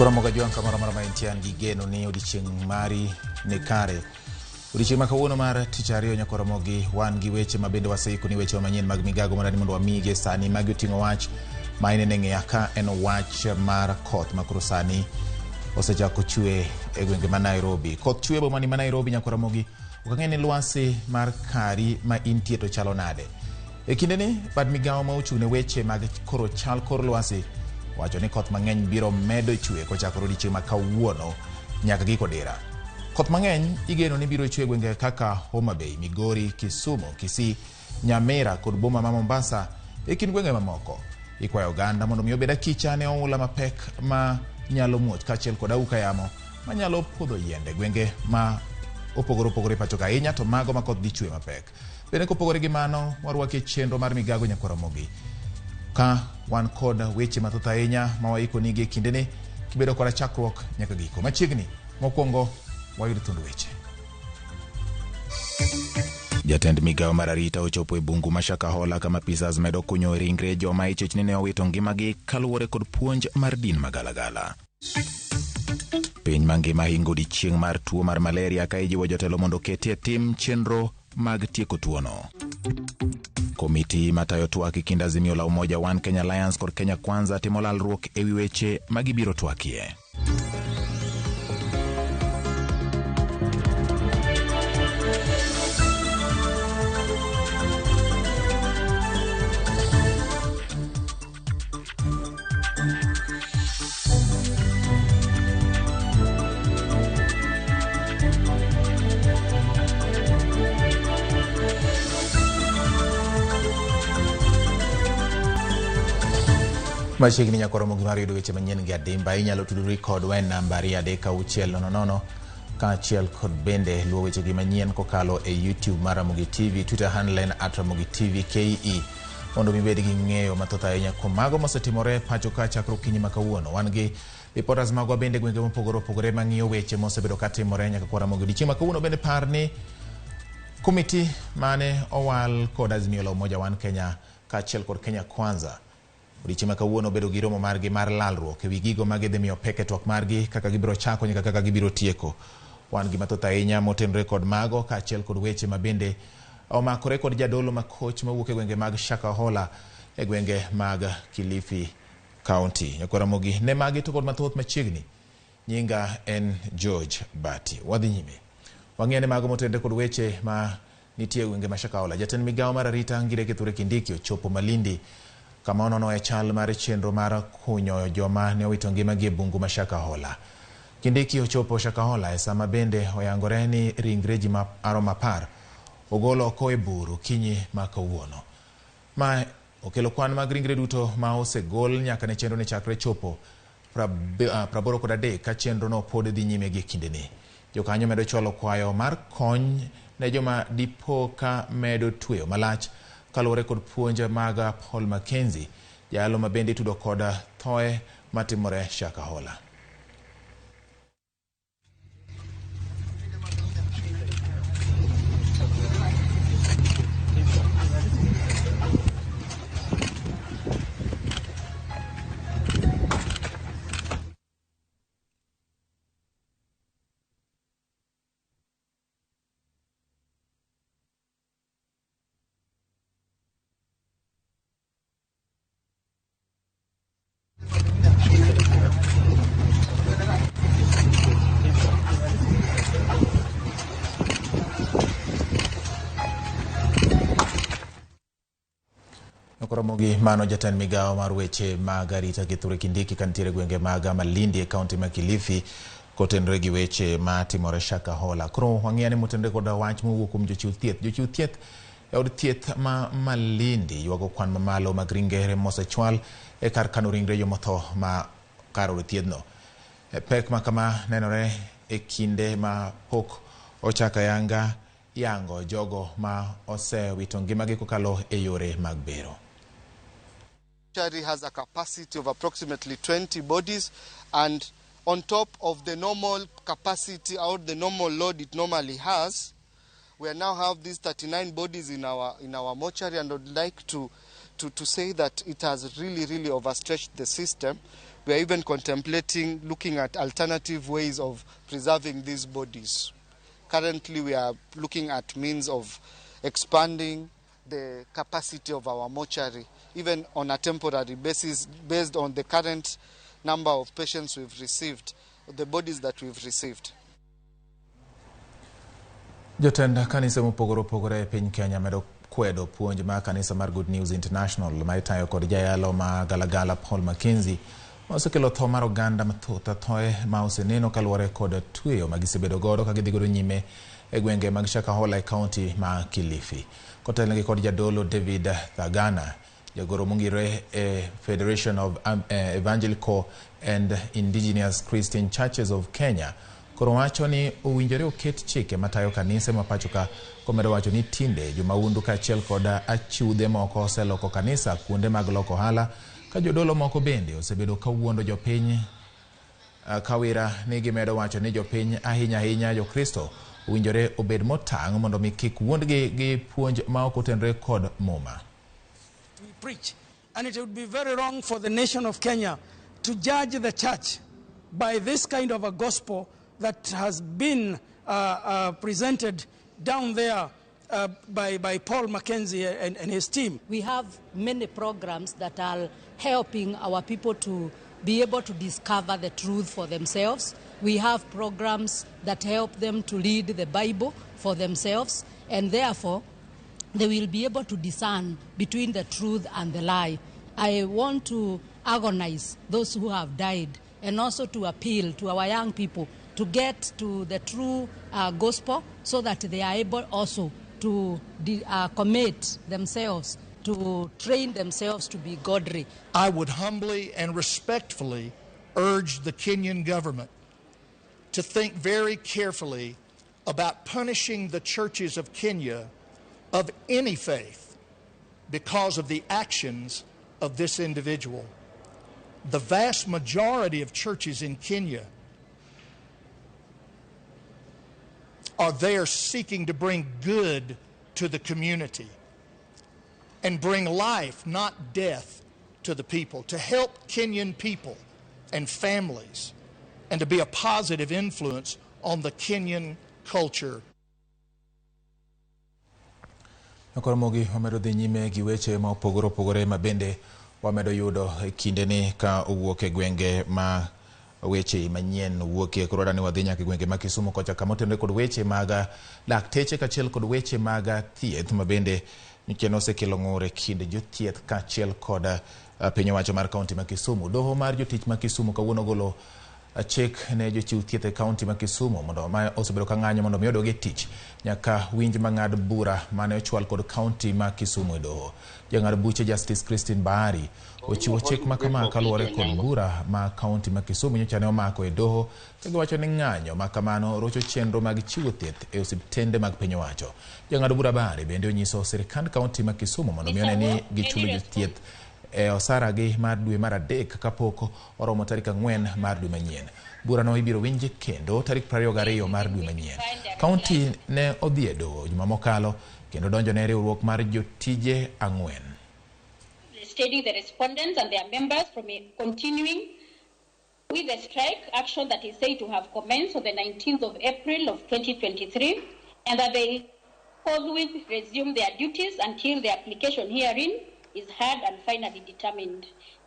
Ramogi juang kamar maintian di geno ni odiochieng' mari ne kare. Odiochieng' ma kawuono mar tich ariyo nyako Ramogi wan gi weche mabende waseiko ni weche manyien mag Migago marani mondo wamige sani magi oting'o wach ma inene ng'eya ka en wach mar koth makoro sani osechako chwe e gwenge ma Nairobi. Koth chwe bomani ma Nairobi nyako Ramogi ok ang'e ni lwasi mar kari ma intie to chalo nade. E kinde ni bad migawo ma ochung' ne weche mag koro chal kor lwasi wacho ni koth mang'eny biro medo chwe kochakore odiochieng' ma kawuono nyaka giko dira. Koth mang'eny igeno ni biro chwe gwenge kaka Homa Bay, Migori, Kisumu, Kisii, Nyamira kod boma ma Mombasa e kind gwenge mamoko. Ikwayo oganda mondo mi obed akicha ne oula mapek ma nyalo muoch kaachiel kod auka yamo ma nyalo podho yiende gwenge ma opogore pacho ka ahinya to mago ma koth dhi chwe mapek. Bende kopogore gi mano warwake chenro mar Migago nyako Ramogi ka wan kod weche mathoth ahinya ma waiko nigi kindeni kibedo kod chakruok nyaka giko. Machiegni mokwongo wayud thund weche. Jatend migawo mar arita ochopo e bungu ma Shakahola kama pisas medo kunyo ringre joma ichich ne owito ngimagi kaluwore kod puonj mar din magalagala. Piny mangima hingo odiochieng' mar tuo mar malaria ka ijiwo jotelo mondo ketie tim chenro mag tieko tuono. Komiti matayo twak e kind Azimio la Umoja One Kenya Alliance kod Kenya Kwanza timo lalruok e wi weche magibiro twakie. Machiegni nyako Ramogi mar yudo weche manyien gi adimba inyalo tudori kod wen namba 36000 kaachiel kod bende luwo weche gi manyien kokalo e YouTube mar Ramogi TV, Twitter handle en @Ramogi TV KE mondo mibed gi ng'eyo mathoth ahinya kuom mago mosetimore pacho ka chakro kinyi ma kawuono. Wan gi reporters magwa bende gwenge mopogore mang'iyo weche mosebedo katimore nyaka kwa Ramogi. Odiochieng' ma kawuono bende par ni komiti mane owal kod Azimio la Umoja One Kenya kaachiel kod Kenya Kwanza odiochieng' ma kawuono bedo gi romo margi mar lalruok e wi gigo ma gidhi miyo pek e twak margi kaka gibiro chako nyaka kaka gibiro tieko. Wan gi mathoth ahinya motenore kod mago kaachiel kod weche mabende omakore kod jadolo makoch mawuok e gwenge mag Shakahola e gwenge mag Kilifi County. Nyako Ramogi ne magi to kod mathoth machiegni. Nyinga en George Bati. Wadhi nyime. Wang'ene mago motenore kod weche ma nitie gwenge ma Shakahola. Jatend migawo mar arita Ngire Kithure Kindiki ochopo Malindi kama onono e chal mar chenro mar kunyo joma ne owito ngimagi e bungu ma Shakahola. Kindiki ochopo Shakahola e sama bende oyangore ni ringre ji ma aromo 10 ogolo oko e buru kinyi ma kawuono. Ma okelo kwan mag ringre duto ma osegol nyaka ne chenro ne chakre chopo 83 ka chenro no pod dhi nyime gi kindeni. Jokanyo medo chwalo kwayo mar kony ne joma dipo ka medo tweyo malach kaluwore kod puonj mag Paul Mackenzie, jalo ma bende tudo kod thoe matimore Shakahola. Ramogi mano jatend Migago mar weche mag arita Kithure Kindiki kantiere gwenge mag Malindi e kaunti ma Kilifi kotenre gi weche ma timore Shakahola. Koro wang'iyane motendre koda wach mowuok kuom jochiw thieth. Jochiw thieth e od thieth ma Malindi ywago kwan mamalo mag ringere mosechwal e kar kano ringre jomotho ma kar od thiethno. Pek ma kama nenore e kinde ma pok ochaka yango jogo ma osewito ngimagi kokalo e yore mag bero. Mortuary has a capacity of approximately 20 bodies, and on top of the normal capacity or the normal load it normally has, we now have these 39 bodies in our mortuary, and I would like to say that it has really overstretched the system. We are even contemplating looking at alternative ways of preserving these bodies. Currently, we are looking at means of expanding the capacity of our mortuary, even on a temporary basis, based on the current number of patients we've received, the bodies that we've received. Jotenda kanisa mopogore e piny Kenya medo kwedo puonj ma kanisa mar Good News International ma itayo kod jayalo ma Galagala Paul Mackenzie osekelo tho mar oganda mathoth. Thoe ma oseneno kaluwore kod tweyo magisebedo godo ka gidhi godo nyime e gwenge mag Shakahola e kaunti ma Kilifi. Kotelnegi kod jadolo David Thagana, jagoro mongire e Federation of Evangelical and Indigenous Christian Churches of Kenya, koro wacho ni owinjore oket chike matayo kanise ma pachoka, komedo wacho ni tinde jomaundu kaachiel kod achiudhe moko oseloko kanisa kuonde mag loko ohala, ka jodolo moko bende osebedo kawuondo jopiny. Kawira ni gimedo wacho ni jopiny ahinya jokristo owinjore obed motang' mondo mi kik wuondgi gi puonj ma ok otenre kod muma. We preach, and it would be very wrong for the nation of Kenya to judge the church by this kind of a gospel that has been presented down there by Paul Mackenzie and his team. We have many programs that are helping our people to be able to discover the truth for themselves. We have programs that help them to read the Bible for themselves, and therefore they will be able to discern between the truth and the lie. I want to agonize those who have died, and also to appeal to our young people to get to the true gospel, so that they are able also to commit themselves, to train themselves to be godly. I would humbly and respectfully urge the Kenyan government to think very carefully about punishing the churches of Kenya of any faith because of the actions of this individual. The vast majority of churches in Kenya are there seeking to bring good to the community and bring life, not death, to the people, to help Kenyan people and families, and to be a positive influence on the Kenyan culture. Ramogi wamedo dhi nyime gi weche ma opogore ma bende wamedo yudo e kinde ni ka owuok e gwenge ma weche manyien wuokie. Koro dani wadhi nyaka gwenge ma Kisumu kocha kama otenore kod weche mag lakteche kaachiel kod weche mag thieth ma bende nikeno osekelo ng'ur e kind jothieth kaachiel kod piny owacho mar kaunti ma Kisumu. Doho mar jotich ma Kisumu kawuono golo chik ne jochiw thieth e kaunti ma Kisumu mondo ma osebedo ka ng'anyo mondo mi odog e tich nyaka winj mang'ad bura mane ochwal kod kaunti ma Kisumu e doho. Jang'ad buche Justice Christine Bahari ochiwo chik ma kama kaluwore kod bura ma kaunti ma Kisumu nyocha ne omako e doho, ka giwacho ni ng'anyo ma kamano rocho chenro mag chiwo thieth e osiptende mag piny owacho. Jang'ad bura Bahari bende onyiso sirikand kaunti ma Kisumu mondo mi one ni gichulo jothieth e osara gi mar dwe mar adek kapok oromo tarik 4 mar dwe manyien. Bura no ibiro winji kendo tarik 22 mar dwe manyien. Kaunti ne odhi e doho juma mokalo kendo donjo ne riwruok mar jotije 4. Stating the respondents and their members from continuing with the strike action that is said to have commenced on the 19th of April of 2023, and that they forthwith resume their duties until the application herein is heard and finally determined.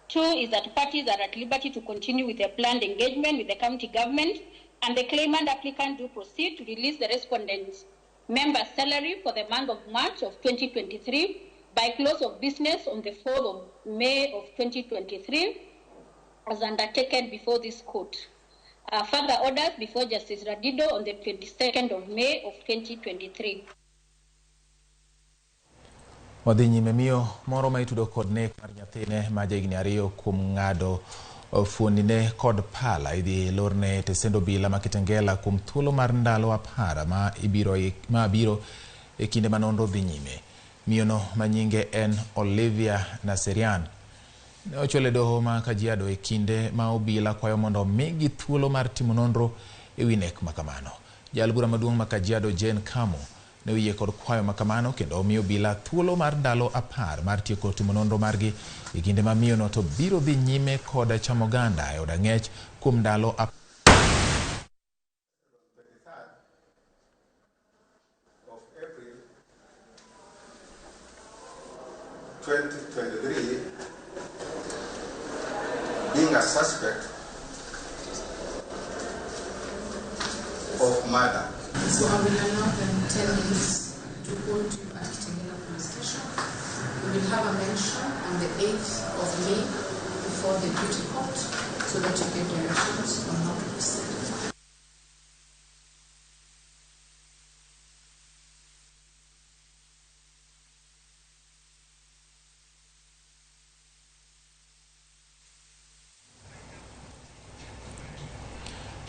2 is that parties are at liberty to continue with their planned engagement with the county government, and the claimant applicant do proceed to release the respondents' members' salary for the month of March of 2023 by close of business on the 4th of May of 2023 as undertaken before this court. Further orders before Justice Radido on the 22nd of May of 2023. Wadhi nyime miyo moro ma itudo kod nek mar nyathine ma jahigni 2 kuom ng'ado fuondine kod pala idhi lorne tesendo bila ma Kitengela kuom thuolo mar ndalo 10 ma biro e kinde ma nonro dhi nyime. Miyono ma nyinge en Olivia Naserian ne ochwele doho ma Kajiado e kinde ma obila kwayo mondo migi thuolo mar timo nonro e wi nek makamano. Jal bura maduong' ma Kajiado Jane Kamo ne oyie kod kwayo makamano kendo omiyo obila thuolo mar ndalo 10 mar tieko timo nonro margi e kinde ma miyono to biro dhi nyime kod chamo ganda e od ang'ech kuom ndalo 2023, being a suspect of murder. So I will allow them 10 minutes to go to Kitengela police station. We will have a mention on the 8th of May before the duty court so that you get directions on how to proceed.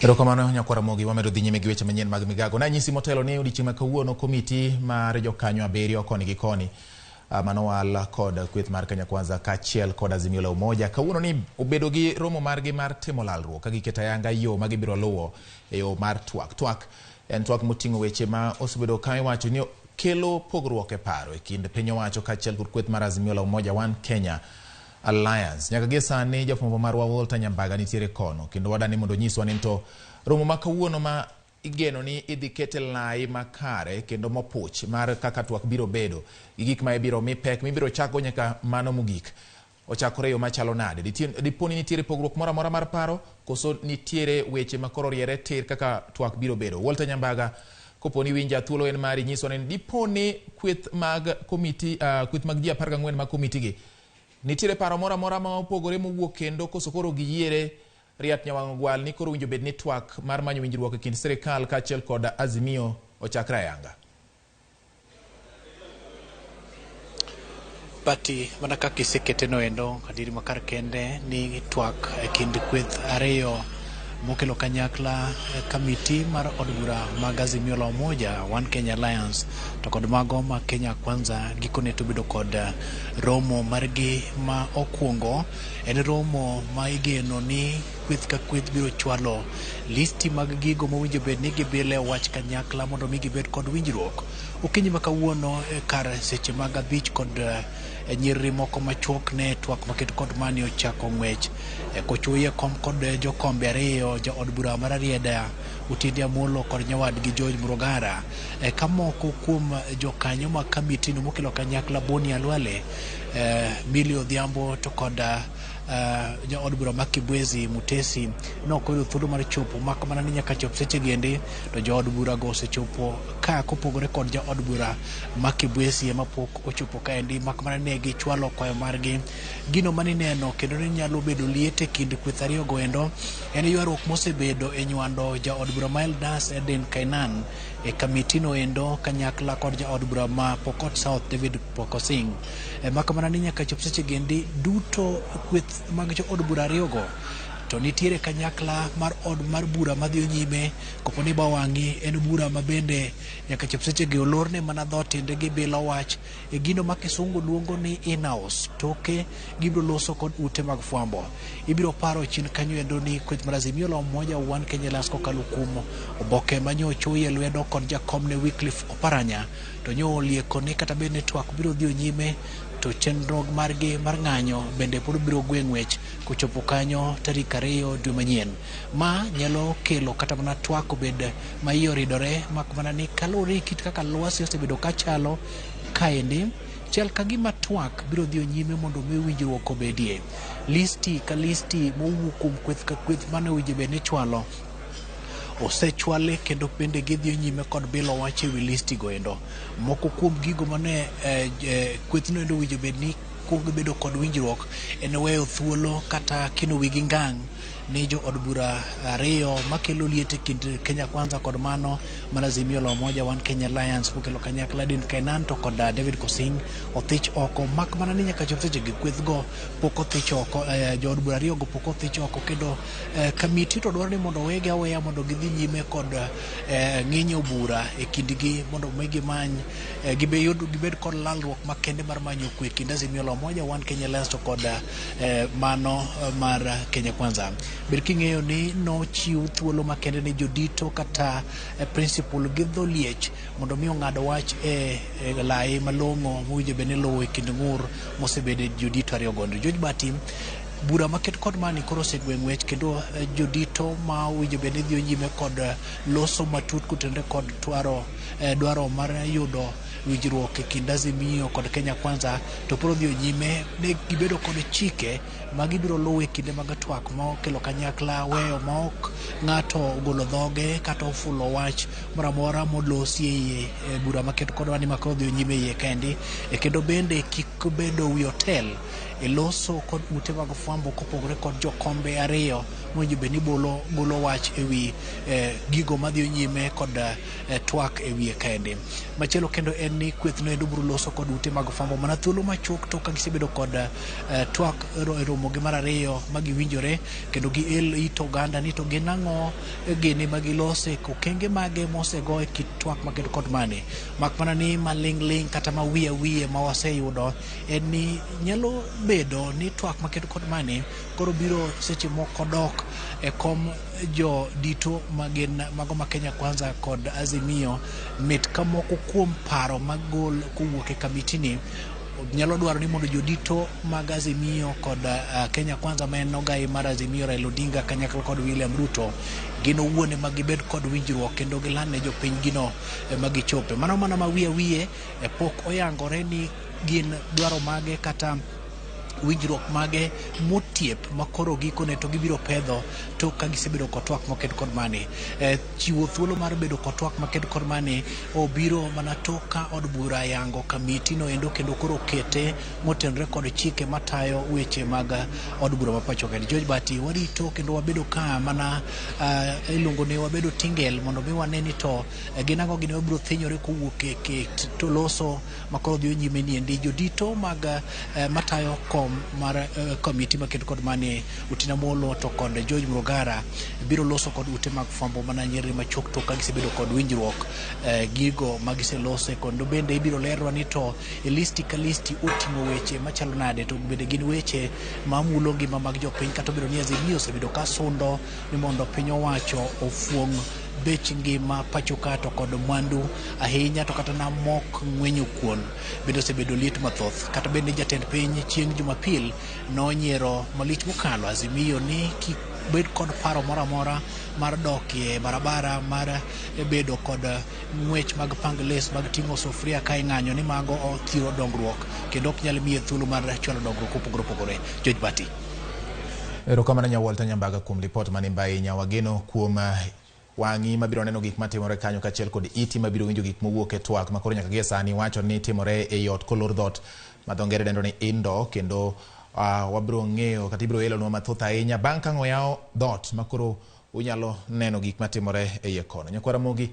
Erokamano nyakwara Ramogi wamedo dhi nyime gi weche manyien mag Migago. Na nyisi motelo ne odiochieng' ma kawuono komiti mar jokanyo 7 koni gi koni manowal kod kweth mar Kenya Kwanza kachiel kod Azimio la Umoja kawuono ni obedo gi romo margi mar timo lalruok ka giketa yanga yo ma gibiro luwo e yo mar twak en twak moting'o weche ma osebedo ka iwacho ni kelo pogruok e paro e kind piny owacho kachiel kod kweth mar Azimio la Umoja One Kenya Alliance. Nyaka gi sani jafwambo marwa Walter Nyambaga nitiere kono kendo wadani mondo nyiswa ni to romo ma kawuono ma igeno ni idhi kete lai makare kendo mopuch mar kaka twak biro bedo gi gik ma ibiro mi pek mibiro chako nyaka mano mogik ochakore yo machalo nade. Diponi nitiere pogruok moro amora mar paro koso nitiere weche makoro riere tir kaka twak biro bedo. Walter Nyambaga koponi winja thuolo en mari nyiswa ni diponi kweth mag komiti kweth mag ji 14 mag komiti gi nitiere paro moro amora ma opogore mowuok kendo koso koro giyiere Riat Nyawang' Gwal ni koro winjo bed ni twak mar manyo winjruok e kind sirikal kachiel kod Azimio ochakre ayanga. Bati mana kaka iseketeno endo adiri makar kende ni twak e kind kweth ariyo mokelo kanyakla kamiti mar od bura mag Azimio la Umoja One Kenya Alliance to kod mago ma Kenya Kwanza gikone to bedo kod romo margi ma okwongo en romo ma igeno ni kweth ka kweth biro chwalo listi mag gigo mowinjo bed ni gibile wach kanyakla mondo mi gibed kod winjruok. Okinyi ma kawuono kar seche mag 5 kod nyiri moko machuok ne twak maket kod mani ochako ng'wech kochuye kom kod jokombe ariyo jo od bura mar Rieda Utindi Amolo kod nyawadgi George Murugara kamoko kuom jokanyo ma kamiti no mokelo kanyakla Boni Alwale Milio Odhiambo to kod jo od bura Makibwezi Mutesi no koyo thuolo mar chopo makamana ni nyaka chop seche gende to jo od bura go osechopo ka kopogore kod jo od bura Makibwezi ema pok ochopo kaendi makamana ne gi chwalo kwayo margi gino mani neno kendo ni nyalo bedo liete kind kweth ariyo go endo en ywaruok mosebedo e nywando jo od bura Maeldas Eden Kainan e kamiti no endo kanyakla kod jo od bura ma Pokot South David Pokosing makamana ni nyaka chop seche gende duto kweth mag jo od bura ariyo go to nitiere kanyakla mar od mar bura madhi nyime koponi bawangi en bura mabende nyaka chop seche ge olorne mana dhot inde gi bilo wach e gino ma kisungu luongo ni in-house toke gibiro loso kod ute mag fwambo ibiro paro chin kanyo endo ni kweth mar Azimio la Umoja One Kenya Alliance kokalo kuom oboke manyocho ye lwedo kod jakom ne Wycliffe Oparanya to nyo lieko ne kata bende twak biro dhi nyime to chenro margi mar ng'anyo bende pod biro gweng'wech kochopo kanyo tarik 2 dwe manyien ma nyalo kelo kata mana twak obed ma iyo ridore makmana ni kalori kit kaka lwasi osebedo kachalo kaendi chel kagima twak biro dhi nyime mondo mi winjruok obedie listi ka listi mowuok kuom kweth ka kweth mane winjo bed ni chwalo osechwale kendo bende gidhi nyime kod bilo wache wi listi go endo. Moko kuom gigo mane kwethno endo winjo bedni kuongo bedo kod winjruok en weyo thuolo kata kino wigi ngang' ni jo od bura ariyo makelo liete kind Kenya Kwanza kod mano Azimio la Umoja One Kenya Alliance mokelo kanyakla Din Kainan to kod David Kosing othich oko mak mana ni nyaka chop seche gi kweth go pok othich oko jo od bura ariyo go pok othich oko kendo kamiti to dwaro ni mondo wege aweya mondo gidhi nyime kod ng'inyo bura e kindgi mondo megi many gibed kod lalruok makende mar manyo kwe kind Azimio la Umoja One Kenya Alliance to kod mano mar Kenya Kwanza. Ber king'eyo ni nochiw thuolo makende ne jodito kata principal gi dho liech mondo mi ong'ado wach e lai malong'o mowinjo bed ni luwo e kind ng'ur mosebede jodito ariyo gondo. George Bati bura maket kod mani koro osegweng' wech kendo jodito ma winjo bed ni dhi nyime kod loso matut kutende kod dwaro mar yudo winjruok e kind Azimio kod Kenya Kwanza to koro dhi nyime ne gibedo kod chike ma gibiro luwo e kinde mag twak ma okelo kanyakla weyo ma ok ng'ato ogolo dhoge kata ofulo wach moro amora molosi e bura maket kod mani ma koro dhi nyime iye kendi kendo bende kik bedo wi hotel e loso kod ute mag fwambo kopogore kod jokombe ariyo mowinjo bed ni golo wach e wi gigo madhi nyime kod twak e wiye kendi. Machielo kendo en ni kwethno endo biro loso kod ute mag fwambo mana thuolo machuok to ka gisebedo kod twak romo gi mar ariyo magiwinjore kendo gi ito oganda ni to gin ang'o gini magilose okenge mage mosego e kit twak makedo kod mani mak mana ni maling' kata ma wiye ma waseyudo en ni nyalo bedo ni twak makedo kod mani koro biro seche moko dok e kom jo dito magin mago ma Kenya Kwanza kod Azimio mit ka moko kuom paro magol kowuok e kamiti ni nyalo dwaro ni mondo jodito mag Azimio kod Kenya Kwanza ma en ogai mar Azimio Raila Odinga kanyakla kod William Ruto gino wuone magibed kod winjruok kendo giland ne jopiny gino magichope mana ma wiye pok oyangore ni gin dwaro mage kata winjruok mage motiep makoro gikone to gibiro pedho to ka gisebedo kod twak maked kod mani chiwo thuolo mar bedo kod twak maked kod mani obiro mana toka od bura yango kamiti no endo kendo koro kete motenre kod chike matayo weche mag od bura mapacho kendo. George Bati warito kendo wabedo ka mana ilungo ne wabedo tingel mondo mi waneni to ginago gine wabiro thinyore kowuok e to loso makoro dhi nyime ni endi jodito mag matayo mar komiti maket kod mani Utina Molo to kod George Mrogara biro loso kod ute mag fwambo mana nyeri machok to ka gisebedo kod winjruok gigo magiselose kondo bende ibiro lerwa ni to e listi ka listi oting'o weche machalo nade to bende gin weche mamulo ngima mag jopiny kata biro ni Azimio osebedo ka sundo ni mondo piny owacho ofuong' bech ngima pachoka to kod mwandu ahinya to kata na mok ng'wenyo kuon bende osebedo liet mathoth kata bende jatend piny chieng' Jumapil nonyiero malich mokalo Azimio ni bed kod paro moramora mar dok e barabara mar bedo kod ng'wech mag pangles mag ting'o sufria ka ing'anyo ni mago othiro dongruok kendo ok nyal miye thuolo mar chwalo dongruok opogore. George Bati. Erokamano Nyawolta Nyambaga kuom ripot mani mbai nyawageno kuom wang'i mabiro neno gik matimore kanyo kachiel kod iti mabiro winjo gik mowuok e twak makoro nyaka gie sani wacho ni timore e yot kolor dhot madhongere dendo ni indo kendo wabiro ng'eyo kata ibiro elonwa mathoth ahinya bang' ka ng'oyaw dhot makoro unyalo neno gik matimore e iye kono. Nyakwa Ramogi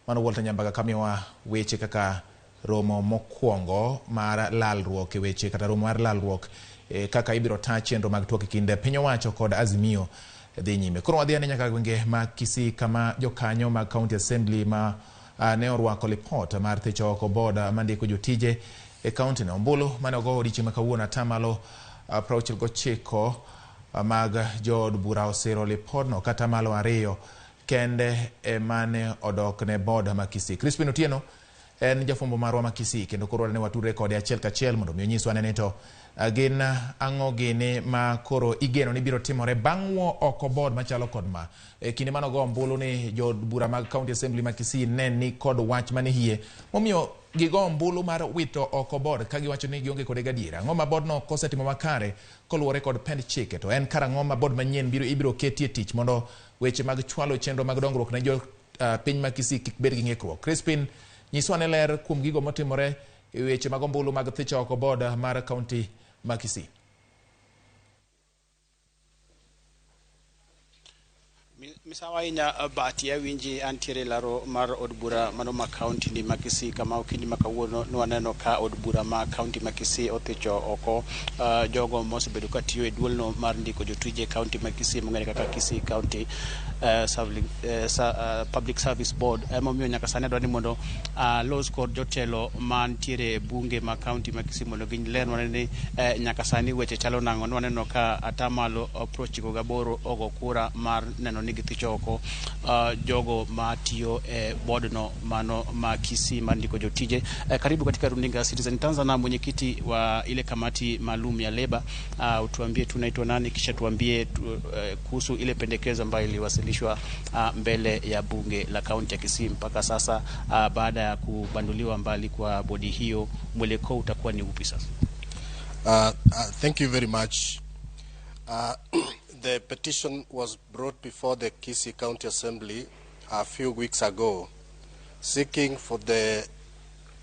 mano Walter Nyambaga kamiwa weche kaka romo mokwongo mar lalruok e weche kata romo mar lalruok kaka ibiro taa chenro mag twak e kind piny owacho kod Azimio dhi nyime. Koro wadhi ane nyaka gwenge ma Kisii kama jokanyo mag County Assembly ma ne orwako lipot mar thicho oko boda mandiko jotije e kaunti no. Ombulu mane ogo odiochieng' ma kawuono atamalo 69 mag jood bura osiro lipodno kata malo 2 kende mane odok ne boda ma Kisii. Crispin Otieno en jafwambo marwa ma Kisii kendo koro ne watudre kode achiel kachiel mondo mi onyiswa ne to gin ang'o gini ma koro igeno ni biro timore bang' wuo oko bod machalo kod ma kinde mano go ombulu ni jood bura mag County Assembly ma Kisii ne ni kod wach mane hie momiyo gigo ombulu mar wito oko bod ka giwacho ni gionge kode gadiera. Ang'o ma bod no kosetimo makare koluwore kod pend chike to en karang'o ma bod manyien ibiro ketie tich mondo weche mag chwalo chenro mag dongruok ne jo piny ma Kisii kik bed gi ng'ikruok. Crispin, nyiswa ne ler kuom gigo motimore e weche mag ombulu mag thicho oko boda mar kaunti ma Kisii. Misawa inya batia winji antiere laro mar od bura mano ma county ni ma Kisii kama okindi makawuono nwaneno ka od bura ma county ma Kisii othicho oko jogo mosebedo ka tiyo e duolno mar ndiko jotije county ma Kisii mong'ere kaka Kisii County Public Service Board. Momiyo nyaka sani dwani mondo los kod jotelo mantiere e bunge ma county ma Kisii mondo gin ler ni nyaka sani weche chalo nang'o. Nwaneno ka atamalo 98 ogo kura mar neno ni githicho oko jogo matiyo e board no mano ma Kisii mandiko jotije. Karibu katika runinga Citizen Tanzania, mwenyekiti wa ile kamati maalum ya leba. Utuambie tunaitwa nani, kisha tuambie kuhusu ile pendekezo ambayo iliwasilishwa mbele ya bunge la kaunti ya Kisii. Mpaka sasa baada ya kubanduliwa mbali kwa bodi hiyo, mwelekeo utakuwa ni upi sasa? Thank you very much. The petition was brought before the Kisii County Assembly a few weeks ago, seeking for the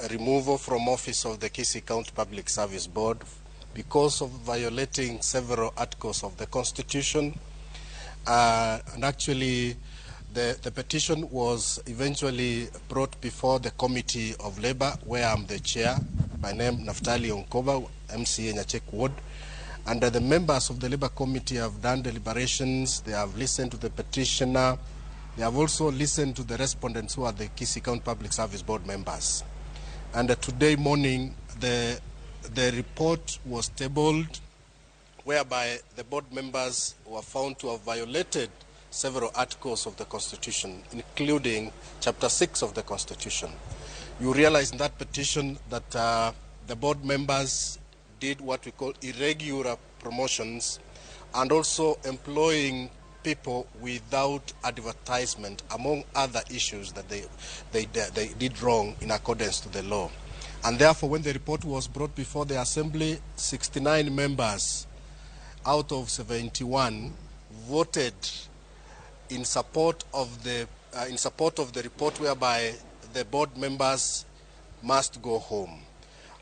removal from office of the Kisii County Public Service Board because of violating several articles of the Constitution. And actually, the petition was eventually brought before the Committee of Labour, where I'm the chair, by name Naftali Onkoba, MCA Nyachek Ward. And the members of the Labour Committee have done deliberations. They have listened to the petitioner. They have also listened to the respondents, who are the Kisii County Public Service Board members. And today morning, the report was tabled, whereby the board members were found to have violated several articles of the Constitution, including Chapter 6 of the Constitution. You realize in that petition that the board members did what we call irregular promotions, and also employing people without advertisement, among other issues that they did wrong in accordance to the law. And therefore, when the report was brought before the Assembly, 69 members out of 71 voted in support of the report, whereby the board members must go home.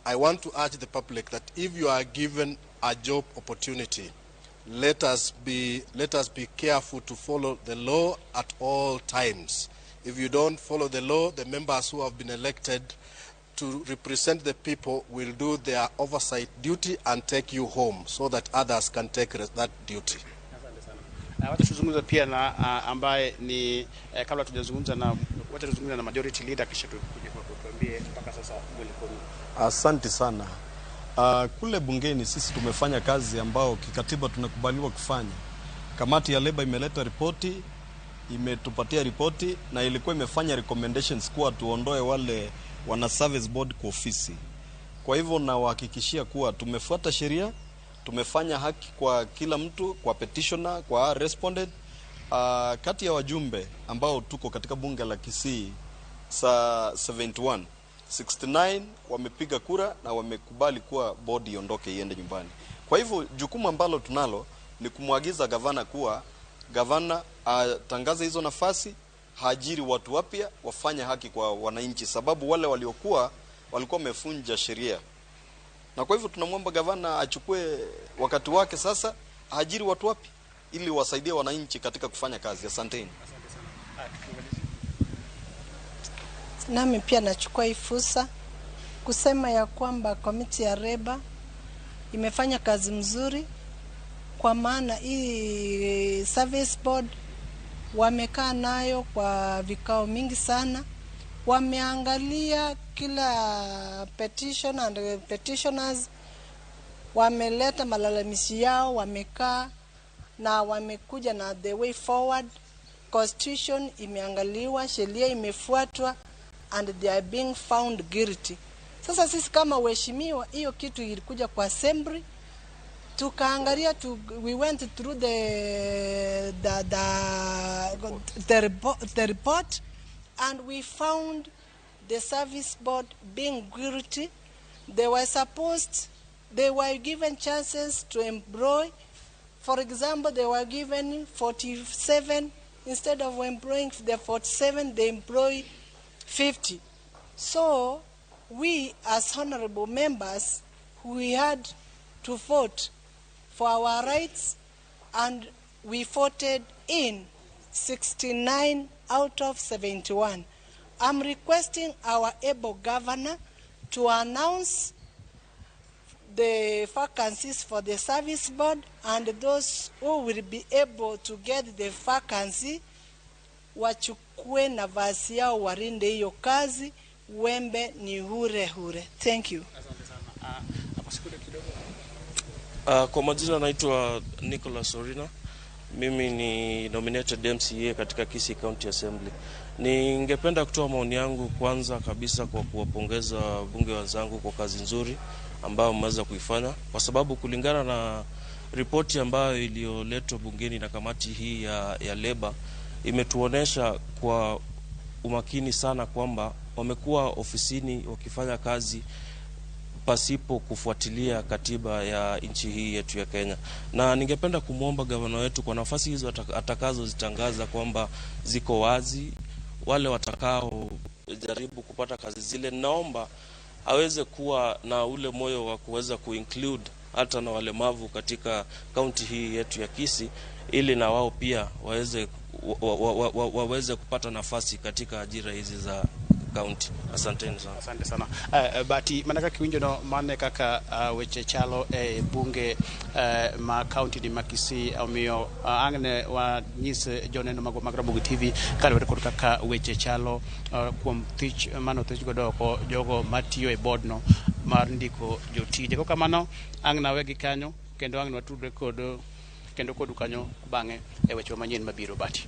I want to urge the public that if you are given a job opportunity, let us be careful to follow the law at all times. If you don't follow the law, the members who have been elected to represent the people will do their oversight duty and take you home, so that others can take that duty. Wacha tuzungumza pia na ambaye ni kabla tujazungumza na wacha tuzungumza na majority leader, kisha tukuje kwa kutuambie mpaka sasa mwelekeo. Asante sana. Kule bungeni sisi tumefanya kazi ambao kikatiba tunakubaliwa kufanya. Kamati ya leba imeleta ripoti, imetupatia ripoti, na ilikuwa imefanya recommendations kuwa tuondoe wale wana service board kwa ofisi. Kwa hivyo na wahakikishia kuwa tumefuata sheria, tumefanya haki kwa kila mtu, kwa petitioner, kwa respondent. Kati ya wajumbe ambao tuko katika bunge la Kisii saa 71, 69 wamepiga kura na wamekubali kuwa bodi iondoke iende nyumbani. Kwa hivyo jukumu ambalo tunalo ni kumwagiza gavana kuwa gavana atangaze hizo nafasi, haajiri watu wapya, wafanye haki kwa wananchi, sababu wale walikuwa wamefunja sheria. Na kwa hivyo tunamwomba gavana achukue wakati wake sasa, haajiri watu wapya ili wasaidie wananchi katika kufanya kazi. Asanteni. Nami pia nachukua hii fursa kusema ya kwamba komiti ya leba imefanya kazi mzuri, kwa maana hii service board wamekaa nayo kwa vikao mingi sana, wameangalia kila petition and petitioners, wameleta malalamishi yao, wamekaa na wamekuja na the way forward. Constitution imeangaliwa, sheria imefuatwa, and they are being found guilty. Sasa sisi kama waheshimiwa, hiyo kitu ilikuja kwa assembly, tukaangalia, we went through the report, and we found the service board being guilty. They were given chances to employ. For example, they were given 47 Instead of employing the 47, they employ 50. So we as honorable members, we had to vote for our rights, and we voted in 69 out of 71. I'm requesting our able governor to announce the vacancies for the service board, and those who will be able to get the vacancy wachukue nafasi yao, warinde hiyo kazi, wembe ni hure hure. Thank you. Kwa majina naitwa Nicholas Orina. Mimi ni nominated MCA katika Kisii County Assembly. Ningependa kutoa maoni yangu kwanza kabisa kwa kuwapongeza bunge wenzangu kwa kazi nzuri ambayo mmeweza kuifanya, kwa sababu kulingana na ripoti ambayo iliyoletwa bungeni na kamati hii ya Labour, imetuonesha kwa umakini sana kwamba wamekuwa ofisini wakifanya kazi pasipo kufuatilia katiba ya nchi hii yetu ya Kenya. Na ningependa kumwomba gavana wetu kwa nafasi hizo atakazo zitangaza kwamba ziko wazi, wale watakao jaribu kupata kazi zile, naomba aweze kuwa na ule moyo wa kuweza kuinclude hata na walemavu katika kaunti hii yetu ya Kisii, ili na wao pia waweze kupata nafasi katika ajira hizi za kaunti. Asanteni sana. Asante sana. Bati manaka kiwinjo no mane kaka weche chalo bunge ma county ni Makisi omiyo angne wa nyise joneno mag Ramogi TV kalore kod kaka weche chalo kuom tich mano tich godo ko jogo matiyo e board no mar ndiko jotije. Ko kamano angna wegi kanyo kendo angna tudre kod kendo kodu kanyo bange e weche manyien mabiro. Bati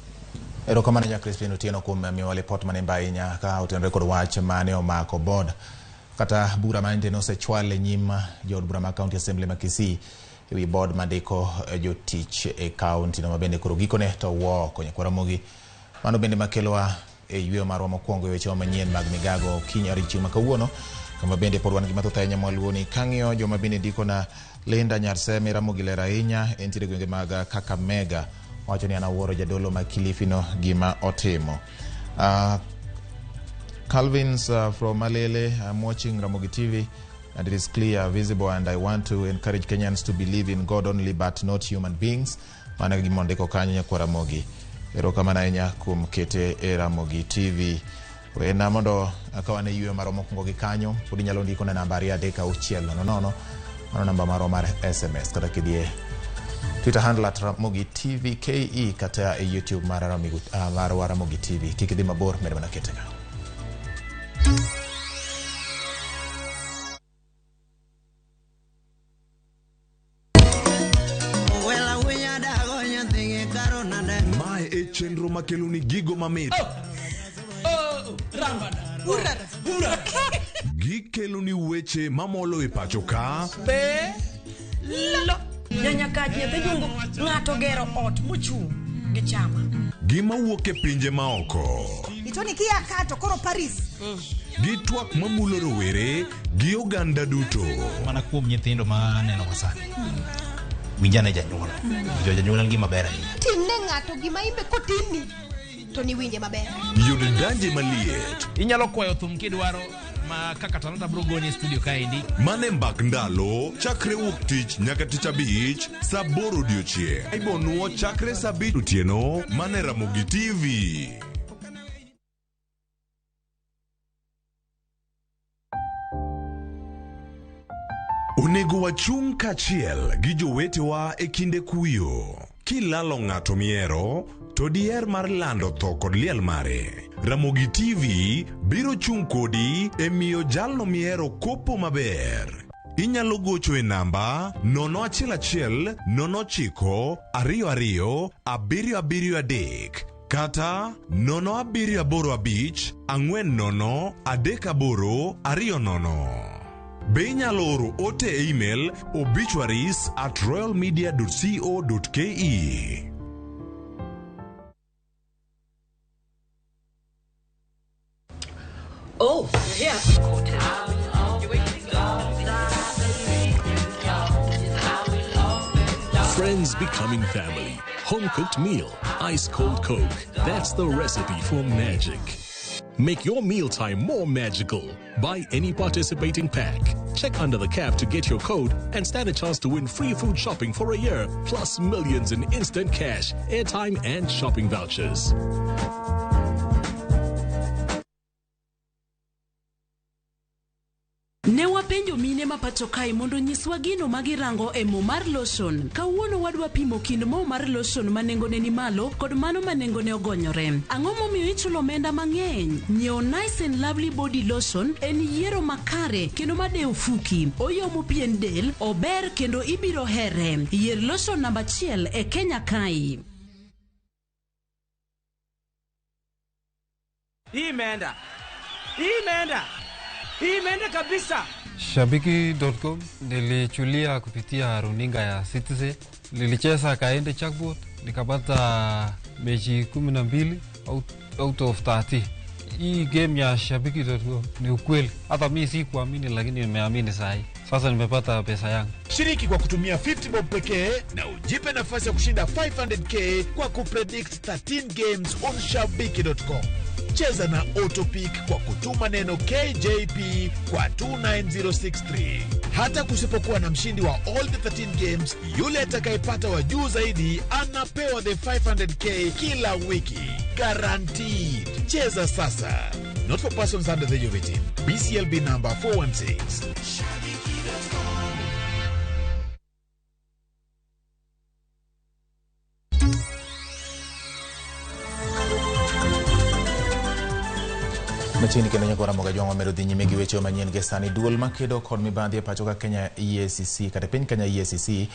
erokamano ja Crispin Otieno kuom miyo report mane mbainya ka otenore kod wach mane omako board kata bura mane osechwal e nyim jood bura ma County Assembly ma Kisii ewi board mandiko jotich e county no mabende koro gikone to wo konyo kwa Ramogi. Mano bende makelowa e yweyo marwa mokwongo e weche manyien mag Migago kiny arichieng' ma kawuono, kama bende pod wan gi mathoth ahinya mwaluoni kang'iyo joma bende ndiko na Linda Nyarseme Ramogi ler ahinya entiere gwenge mag Kakamega. Wacho ni anawuoro jadolo ma Kilifi no gima otimo. Calvin's from Malele, I'm watching Ramogi TV and it is clear, visible, and I want to encourage Kenyans to believe in God only but not human beings. Mana gimondeko kanyo kwa Ramogi. Erokamano ahinya kuom kete e Ramogi TV. Wena mondo akawane yweyo maro mokwongo gi kanyo, pod inyalo ndiko na namba 36000. Mano namba maro mar SMS kata kidie Twitter handle @Ramogi TV KE kata e YouTube mar Ramogi TV. Kikidhi mabor mere mana ketega. Mae e chenro makeluni gigo mamit. Rambada. Gikeluni weche mamolo e pacho ka. Nyanyakaje bedungo ng'ato gero ot mochung' gi chama. Gima wuok e pinje maoko. Itoni kia kato koro Paris. Gitwak mamulo rowere gi oganda duto. Mana kuom nyithindo ma neno wasani. Winjane janyuol. Janyuol gima ber ahinya. Tinde ng'ato gima imbe kotini to ni winje maber. Yudo danje maliet. Inyalo kwayo thum kidwaro ma kaka talanta bro goni studio kaendi. Mane mbak ndalo chakre wuok tich nyaka tich abich saa 8 odiochieng'. Ibonuo chakre saa 7 otieno mane Ramogi TV. Onego wachung' kachiel gi jowetewa e kinde kuyo. Kilalo ng'ato miero to diher mar lando tho kod liel mare. Ramogi TV biro chung' kodi e miyo jalno miero kopo maber. Inyalo gocho e namba 011 09 22 773 kata 0785 40 38 20. Be inyalo oro ote e email obituaries@royalmedia.co.ke. Oh, yeah. Friends becoming family. home-cooked meal, ice-cold Coke. That's the recipe for magic. Make your mealtime more magical. Buy any participating pack. Check under the cap to get your code and stand a chance to win free food shopping for a year, plus millions in instant cash, airtime, and shopping vouchers. Ne wapenjo mine mapacho kae mondo nyiswa gino magirango e mo mar lotion. Kawuono wadwa pimo kind mo mar lotion manengone ni malo kod mano manengone ogonyore. Ang'o momiyo ichulo omenda mang'eny? Nyiew Nice and Lovely Body Lotion en yiero makare kendo madeo fuki. Oyomo pien del, ober kendo ibiro here. Yier lotion namba 1 e Kenya kai. Imeenda kabisa. Shabiki.com nilichulia kupitia runinga ya Citizen. Nilicheza kaende jackpot nikapata mechi 12 out of 30. Hii game ya Shabiki.com ni ukweli. Hata mimi sikuamini lakini nimeamini sasa. Sasa nimepata pesa yangu. Shiriki kwa kutumia 50 bob pekee na ujipe nafasi ya kushinda 500k kwa kupredict 13 games on Shabiki.com. Cheza na Autopic kwa kutuma neno KJP kwa 29063. Hata kusipokuwa na mshindi wa all the 13 games, yule atakayepata wa juu zaidi anapewa the 500k kila wiki. Guaranteed. Cheza sasa. Not for persons under the age of 18. BCLB number 416. Machini kendo nyako Ramogi jwang'o medo dhi nyime gi weche manyien gi sani. Duol makedo kod mibadhi e pacho ka Kenya EACC kata piny Kenya EACC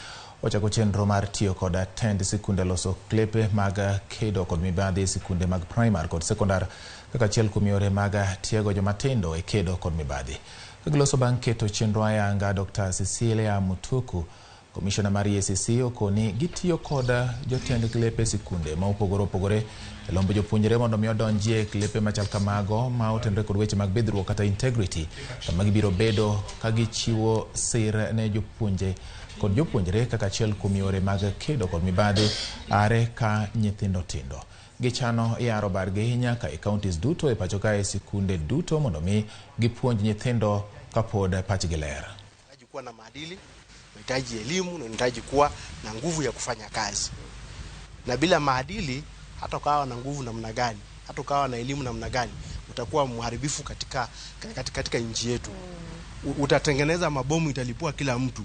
ochako chenro mar tiyo kod tend sikunde loso klepe mag kedo kod mibadhi e sikunde mag primary kod sekondar kaka achiel kuom yore mag tiego jomatindo e kedo kod mibadhi. Kagiloso bang' keto chenro ayanga, Dr. Cecilia Mutuku, komishona mar EACC, okoni gitiyo kod jotend klepe sikunde ma opogore opogore e lombo jopuonjre mondo mi odonjie klepe machal kamago ma otenore kod weche mag bidhruok kata integrity, kama gibiro bedo ka gichiwo sir ne jopuonje kod jopuonjre kaka achiel kuom yore mag kedo kod mibadhi are ka nyithindo tindo. Gichano yaro bargi nyaka e counties duto e pacho kae sikunde duto mondo mi gipuonj nyithindo kapod pachgi ler. Kuwa na maadili, unahitaji elimu, na unahitaji kuwa na nguvu ya kufanya kazi. Na bila maadili, hata ukawa na nguvu namna gani, hata ukawa na elimu namna gani, utakuwa mharibifu katika nchi yetu. Utatengeneza mabomu, italipua kila mtu.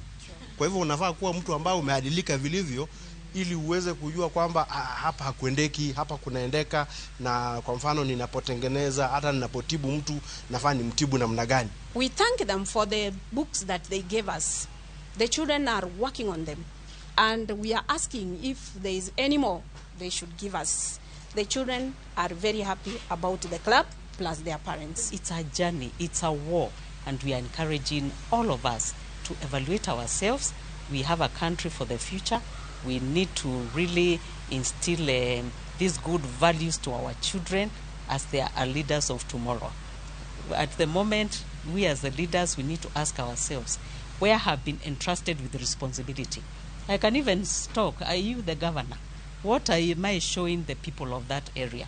Kwa hivyo unafaa kuwa mtu ambao umeadilika vilivyo ili uweze kujua kwamba hapa hakuendeki, hapa kunaendeka, na kwa mfano ninapotengeneza, hata ninapotibu mtu, nafaa nimtibu namna gani. We thank them for the books that they gave us. The children are working on them, and we are asking if there is any more they should give us. The children are very happy about the club plus their parents. It's a journey, it's a war, and we are encouraging all of us to evaluate ourselves. We have a country for the future. We need to really instill these good values to our children as they are leaders of tomorrow. At the moment, we as the leaders, we need to ask ourselves, where have been entrusted with the responsibility? I can even talk, are you the governor? What am I showing the people of that area?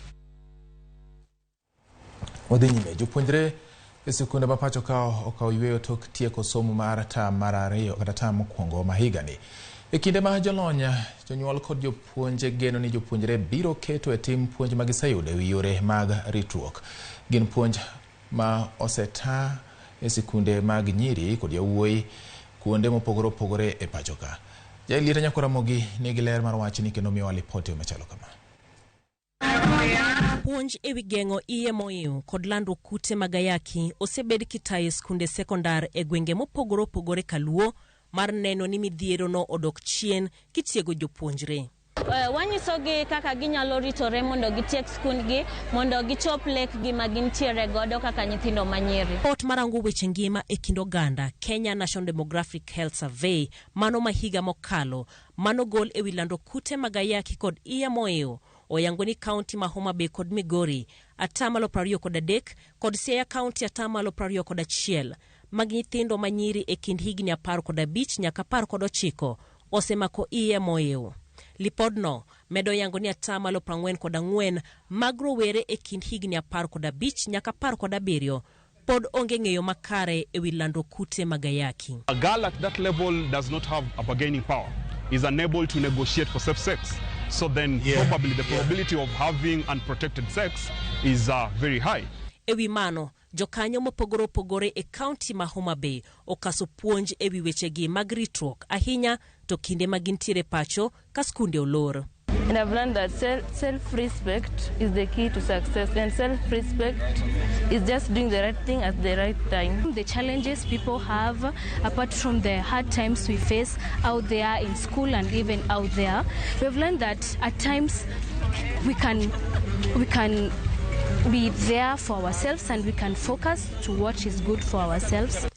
Odhinyime, jopuonjre e sikunde ma pacho ka okawo yweyo tok tieko somo mar tam mar ariyo kata tam mokwongo ma higani. E kinde ma jolony, jonyuol kod jopuonje geno ni jopuonjre biro keto e tim puonj ma giseyudo e yore mag ritruok. Gin puonj ma oseta e sikunde mag nyiri kod yawuoyi kuonde mopogore opogore e pacho ka. Jailita nyako Ramogi nigi ler mar wachni kendo miyo ripoti machalo kama. Puonj ewi geng'o EMOU kod lando kute magayaki osebed kitayo skunde sekondar e gwenge mopogore opogore kaluo mar neno ni midhiero no odok chien kitiego jopuonjre. Wanyisogi kaka ginyalo ritore mondo gitiek skundgi mondo gichop lekgi magintiere godo kaka nyithindo manyiri. Pot marango weche ngima e kind oganda Kenya National Demographic Health Survey mano mahiga mokalo mano gol ewi lando kute magayaki kod EMOU oyango ni kaunti ma Homa Bay kod Migori atamalo 23 kod Siaya kaunti atamalo 21 mag nyithindo manyiri e kind higni 15 nyaka 19 osemako EMOU. Lipodno medo yango ni atamalo 44 mag rowere e kind higni 15 nyaka 17 pod onge ng'eyo makare e wi lando kute magayaki. A girl at that level does not have a bargaining power, is unable to negotiate for safe sex. So then probably the probability of having unprotected sex is very high. Ewi mano, jokanyo mopogore e county ma Homa Bay okaso puonj ewi wechegi mag ritruok ahinya to kinde magintiere pacho ka skunde olor. And I've learned that self-respect is the key to success, and self-respect is just doing the right thing at the right time. The challenges people have, apart from the hard times we face out there in school and even out there, we've learned that at times we can be there for ourselves and we can focus to what is good for ourselves.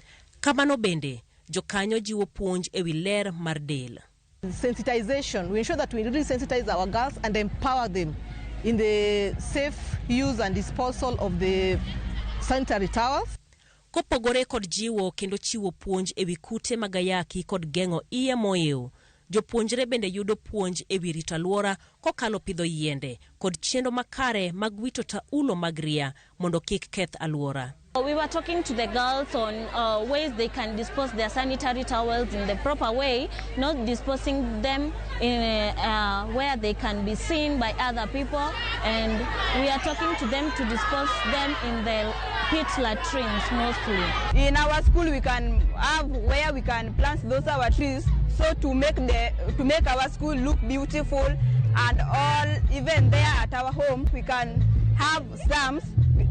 Kamano bende, jokanyo jiwo puonj ewi ler mar del. Sensitization, we ensure that we really sensitize our girls and empower them in the safe use and disposal of the sanitary towels. Kopogore kod jiwo kendo chiwo puonj ewi kute magayaki kod gengo iye moyo. Jopuonjre bende yudo puonj ewi rito alwora kokalo pidho yiende kod chenro makare mag wito taulo mag ria mondo kik keth alwora. We were talking to the girls on ways they can dispose their sanitary towels in the proper way, not disposing them in where they can be seen by other people, and we are talking to them to dispose them in the pit latrines mostly. In our school we can have where we can plant those our trees, so to make our school look beautiful, and all even there at our home we can have some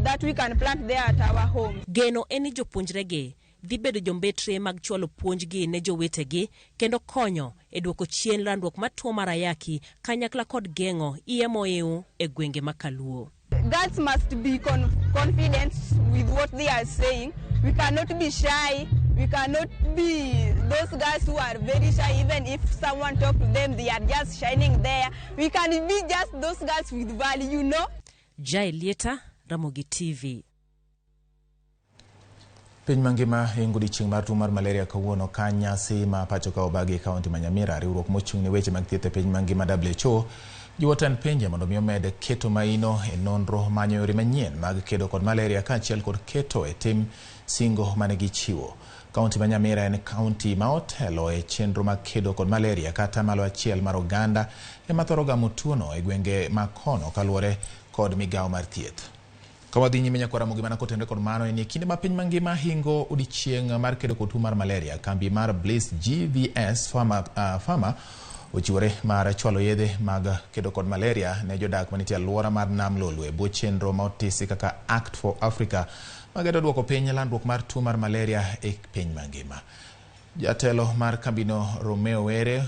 that we can plant there at our home. Geno eni jopuonjrege dhi bedo jombetre mag chwalo puonjgi ne jowetegi kendo konyo e duoko chien landruok mar tuo mar ayaki kanyakla kod gengo iye moyo e gwenge makaluo. Girls must be confident with what they are saying. We cannot be shy. We cannot be those guys who are very shy. Even if someone talks to them, they are just shining there. We can be just those guys with value, you know. Jai Lieta, Ramogi TV. Piny mangima ingudi ching mar tuo mar malaria kawuono ka nyasi ma pacho ka obagi kaunti ma Nyamira. Riwruok mochung' ne weche mag thieth e piny mangima WHO jiwo tan pinje mondo mi omed keto maino e nonro manyo yore manyien mag kedo kod malaria kaachiel kod keto e tim singo mane gichiwo. Kaunti ma Nyamira en kaunti ma otelo e chenro mag kedo kod malaria kata malo achiel mar oganda ema thoro gamo tuono e gwenge ma kono kaluwore kod migawo mar thieth. Kawadhi nyime nyaka Ramogi mana kotenre kod mano en kinde ma piny mangima hingo odiochieng' mar kedo kod tuo mar malaria. Kambi mar Bliss GVS Pharma ochiwore mar chwalo yedhe mag kedo kod malaria ne jodak manitie alwora mar Nam Lolwe bwo chenro ma otisi kaka Act for Africa magedo duoko piny landruok mar tuo mar malaria e piny mangima. Jatelo mar kambino Romeo Were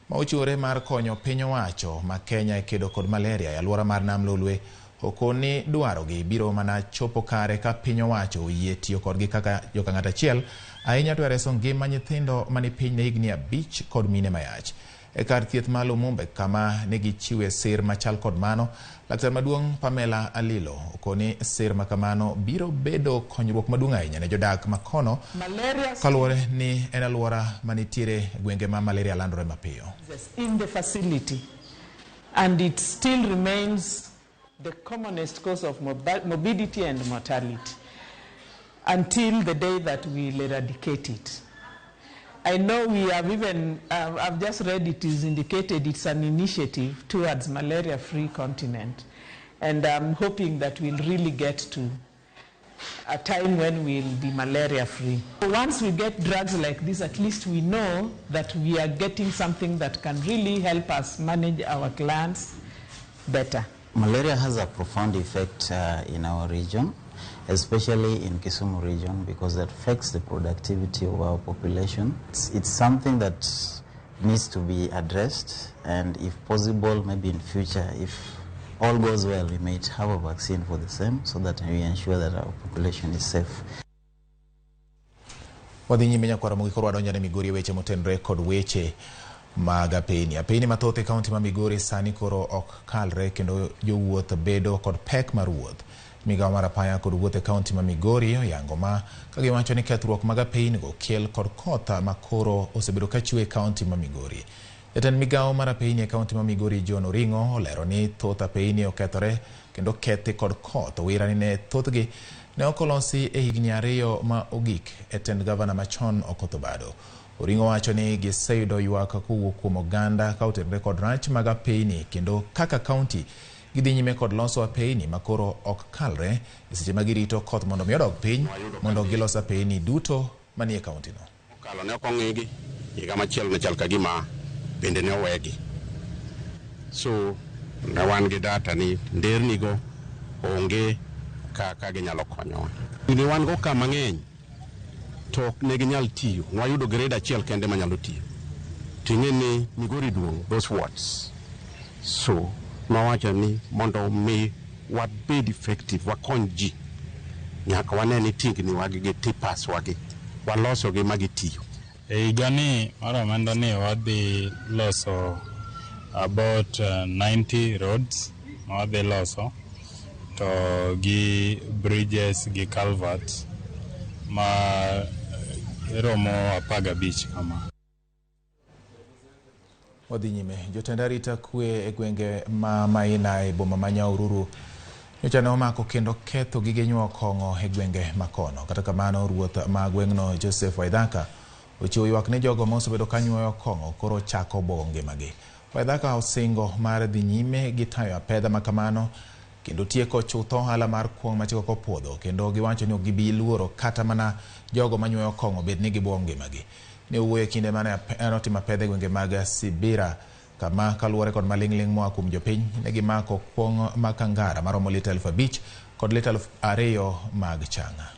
ma ochiwore mar konyo piny owacho ma Kenya e kedo kod malaria e alwora mar Nam Lolwe okoni dwarogi biro mana chopo kare ka piny owacho oyie tiyo kodgi kaka joka ng'at achiel ahinya to reso ngima nyithindo mani piny ne higni 5 kod mine mayach. E kar thieth ma Lumumbe kama ne gichiwe sir machal kod mano, laktar maduong' Pamela Alilo okoni sir makamano biro bedo konyruok maduong' ahinya ne jodak makono kaluwore ni en alwora manitiere gwenge ma malaria landore mapiyo. In the facility, and it still remains the commonest cause of morbidity and mortality until the day that we'll eradicate it. I know we have even, I've just read it is indicated it's an initiative towards malaria-free continent. And I'm hoping that we'll really get to a time when we'll be malaria-free. Once we get drugs like this, at least we know that we are getting something that can really help us manage our clans better. Malaria has a profound effect in our region, especially in Kisumu region, because that affects the productivity of our population. It's something that needs to be addressed, and if possible, maybe in future, if all goes well, we might have a vaccine for the same, so that we ensure that our population is safe. Wadhi nyime nyaka Ramogi koro wadonjo ne Migori weche motenre kod weche mag apeni mathoth e kaunti ma Migori sani koro ok kalre kendo jowuoth bedo kod pek mar wuoth. Migawo mar apaya kod wuoth e kaunti ma Migori oyango ma kagiwacho ni kethruok mag apeni go kel kod koth ma koro osebedo ka chwe e kaunti ma Migori. Jatend Migago mar apeyni e kaunti ma Migori John Oringo olero ni thoth apeyni okethore kendo kethi kod koth owira ni ne thothgi ne okolosi e higni 2 ma ogik e tend gavana machon Okoth Obado. Oringo wacho ni giseyudo ywak kowuok kuom oganda ka otenore kod rach mag apeyni kendo kaka kaunti gidhi nyime kod loso apeyni makoro ok kalre e seche ma girito koth mondo mi odog piny mondo gilos apeyni duto manie kaunti no. Kalo ne okong'igi higa machielo ne chal ka gima bende ne owegi. So ne wan gi data ni ndernigo onge kaka ginyalo konyowa. Ne wan go kama ng'eny to ne ginyal tiyo. Wayudo grade achiel kende manyalo tiyo. Ting'e ni Migori duong' those words. So nawacho ni mondo mi wabed effective wakony ji nyaka wane ni tingni wagi gi tipas wagi waloso gi magitiyo. E higani mar omenda ni wadhi loso about 90 roads wadhi loso to gi bridges gi culverts ma romo 15 kama. Wadhi nyime. Jotend arita kwe e gwenge ma Maina e boma ma Nyahururu nyocha ne omako kendo ketho gige nyuo kong'o e gwenge makono. Kata kamano ruoth ma gweng'no Joseph Waithaka ochiwo ywak ne jogo ma osebedo ka nyuoyo kong'o koro chako bogo ngimagi. Waithaka osingo mar dhi nyime gi tayo apedha ma kamano kendo tieko chutho ohala mar kuong' machiko kopuodho kendo giwacho ni ok gibi luoro kata mana jogo ma nyuoyo kong'o bed ni gibuo ngimagi. Ne owuoyo kinde mane anotimo apedha e gwenge mag Sibira kama kaluwore kod maling'ling moa kuom jopiny ne gimako kuong' ma kangara maromo lita 5,000 kod lita 2,000 mag chang'a.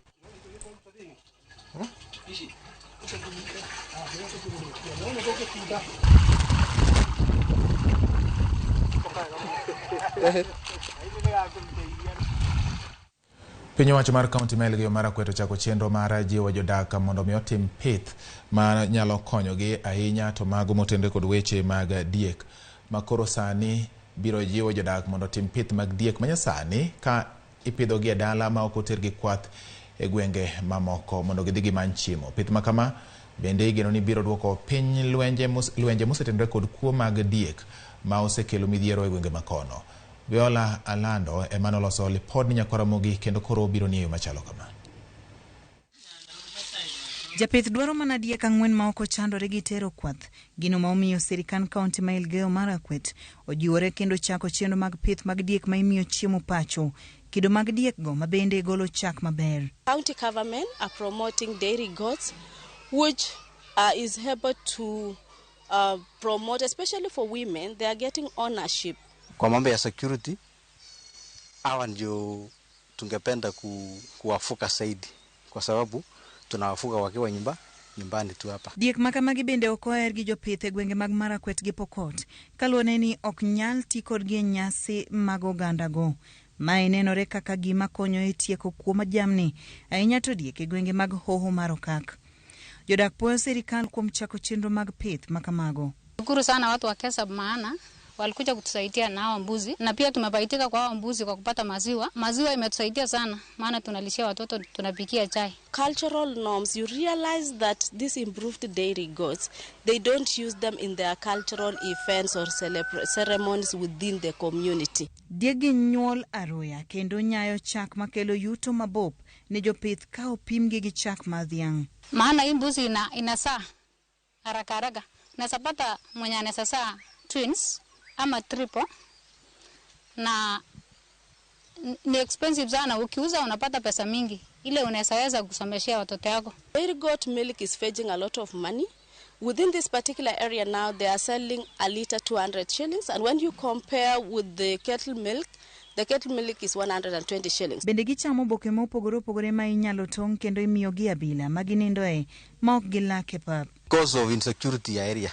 Piny owacho mar kaunti ma Elgeyo Marakwet ochako chenro mar jiwo jodak mondo mi otim pith ma nyalo konyogi ahinya to mago motenore kod weche mag diek makoro sani biro jiwo jodak mondo otim pith mag diek manyasani ka ipidhogi e dala ma ok otergi kwath e gwenge mamoko mondo gidhi gimany chiemo. Pith makama bende igeno ni biro duoko piny lwenje mosetenore kod kuo mag diek ma osekelo midhiero e gwenge makono. Viola Alando emano loso lipod ni Ramogi kendo koro biro ni machalo kama. Japith dwaro mana diek 4 ma ok ochandore gi tero kwath. Gino ma omiyo sirikal kaunti ma Elgeyo Marakwet ojiwore kendo chako chenro mag pith mag diek ma imiyo chiemo pacho. Kido mag diek go ma bende golo chak maber. County government are promoting dairy goats which is able to promote, especially for women, they are getting ownership. Kwa mambo ya security, hawa ndio tungependa kuwafuga zaidi kwa sababu tunawafuga wakiwa nyumbani tu hapa. Diek makamagi bende okoer gi jopith e gwenge mag Marakwet gi Pokot kaluwore ni ok nyal ti kodgi e nyasi mag oganda go. Mae nenore kaka gima konyo e tieko kuom jamni ahinya to diek e gwenge mag Hoho mar Okak. Jodak puoyo sirikal kuom chako chenro mag pith makamago. Shukuru sana watu wa Kesab maana walikuja kutusaidia na hao mbuzi na pia tumebaitika kwa hao mbuzi kwa kupata maziwa. Maziwa imetusaidia sana maana tunalishia watoto, tunapikia chai. Cultural norms, you realize that these improved dairy goats, they don't use them in their cultural events or ceremonies within the community. Diegi nyuol aroya kendo nyayo chak makelo yuto mabop ne jopith ka opimgi gi chak ma dhiang'. Maana hii mbuzi inasaa haraka. Nasapata mwenye anasasa twins ama triple na ni expensive sana. Ukiuza unapata pesa mingi ile unaweza kusomeshia watoto wako. Dairy goat milk is fetching a lot of money. Within this particular area now they are selling a liter 200 shillings, and when you compare with the cattle milk is 120 shillings. Bende gichamo boke mopogore opogore ma inyalo tong' kendo imiyogi abila ma ginindoe ma ok gilake pap. Because of insecurity ya area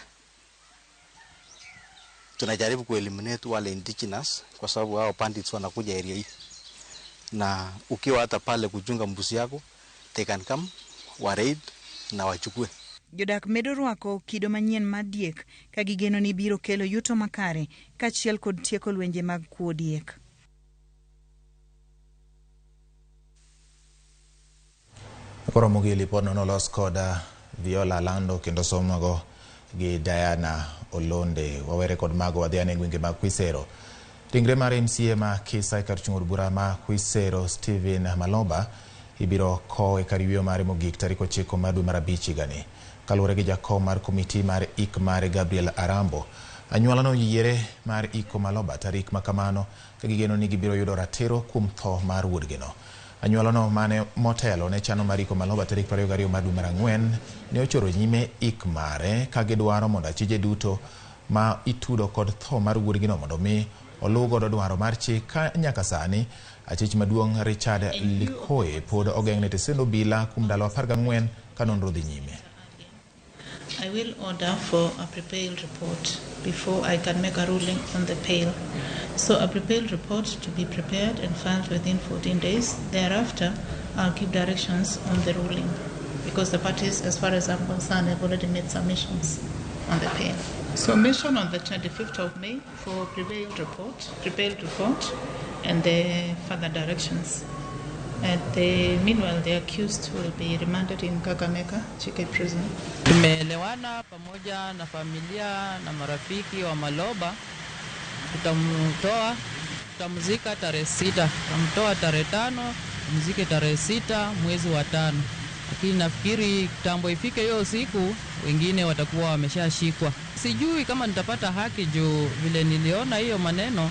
tunajaribu kueliminate wale indigenous kwa sababu hao bandits wanakuja area hii, na ukiwa hata pale kuchunga mbuzi yako they can come wa raid na wachukue. Jodak medo rwako kido manyien ma diek ka gigeno ni biro kelo yuto makare kachiel kod tieko lwenje mag kuo diek. Ramogi lipod no los kod Viola Alando kendo somago gi Diana Olonde. Wawere kod mago wadhiane gwenge mag Kwisero. Ringre mar MCA ma Kisai kar chung'od bura ma Kwisero Stephen Maloba ibiro kowe kar yweyo mare mogik tarik 9 mar dwe mar abich higani. Kaluwore gi jakom mar komiti mar ik mare Gabriel Arambo, anyuolano yiere mar iko Maloba tarik makamano ka gigeno ni gibiro yudo ratiro kuom tho mar wuodgino. Anyuolano mane motelo ne chano mar iko Maloba tarik 22 mar dwe mar Ang'wen ne ochoro nyime ik mare ka gidwaro mondo achije duto ma itudo kod tho mar wuodgino mondo mi oluw godo dwaro mar chik ka nyaka sani achich maduong' Richard Likoe pod ogeng'ne tesendo bila kuom ndalo 14 ka nonro dhi nyime. I will order for a prepared report before I can make a ruling on the bail. So a prepared report to be prepared and filed within 14 days. Thereafter, I'll give directions on the ruling because the parties, as far as I'm concerned, have already made submissions on the bail. Submission on the 25th of May for prepared report, and the further directions. Meanwhile, the accused will be remanded in Kakamega Chike prison. Tumeelewana pamoja na familia na marafiki wa Maloba, tutamzika tarehe 6, tutamtoa tarehe 5, mzike tarehe 6 mwezi wa 5. Lakini nafikiri kitambo ifike hiyo siku wengine watakuwa wameshashikwa. Sijui kama nitapata haki juu vile niliona hiyo maneno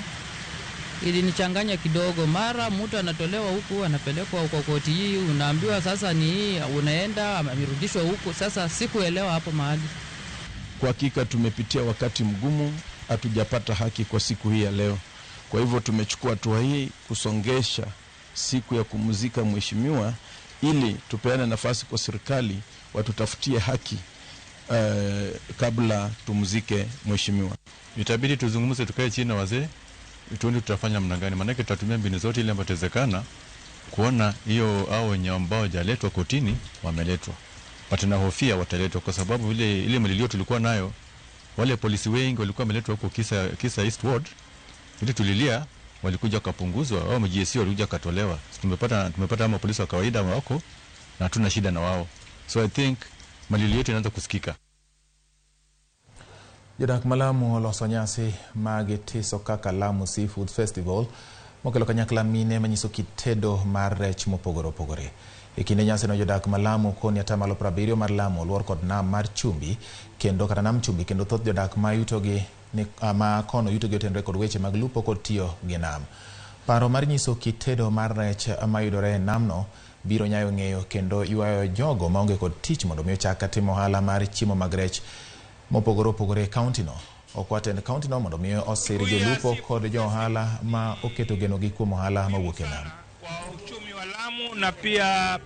ilinichanganya kidogo. Mara mtu anatolewa huku anapelekwa huko koti hii, unaambiwa sasa ni hii, unaenda amerudishwa huku. Sasa sikuelewa hapo mahali. Kwa hakika tumepitia wakati mgumu, hatujapata haki kwa siku hii ya leo. Kwa hivyo tumechukua hatua hii kusongesha siku ya kumzika mheshimiwa ili tupeane nafasi kwa serikali watutafutie haki kabla tumzike mheshimiwa. Itabidi tuzungumze, tukae chini na wazee tuone tutafanya namna gani, maana tutatumia mbinu zote ile ambazo tezekana kuona hiyo au wenye ambao hajaletwa kotini wameletwa. Watanahofia wataletwa kwa sababu ile mlilio tulikuwa nayo, wale polisi wengi walikuwa wameletwa huko kisa Eastward. Ile tulilia walikuja kupunguzwa, au MGSC walikuja katolewa. Tumepata ama polisi wa kawaida wako na hatuna shida na wao. So I think malilio yetu inaanza kusikika. Jodak Malamu oloso nyasi mag tiso kaka Lamu Seafood Festival mokelo kanyakla mine manyiso kitedo mar rech mopogore opogore. E kinde nyasi no jodak Malamu koni atamalo 70 mar Lamu luor kod nam mar chumbi kendo kata nam chumbi kendo thoth jodak ma yutogi ma kono yutogi otenre kod weche mag lupo kod tiyo gi nam. Paro mar nyiso kitedo mar rech mayudore namno biro nyayo ng'eyo kendo yuayo jogo maonge kod tich mondo mi ochak timo ohala mar chiemo mag rech mopogore opogore kaunti no. Okwatend kaunti no mondo mi osir jolupo kod jo ohala ma oketo genogi kuom ohala mawuok e nam. Kwa uchumi wa Lamu na pia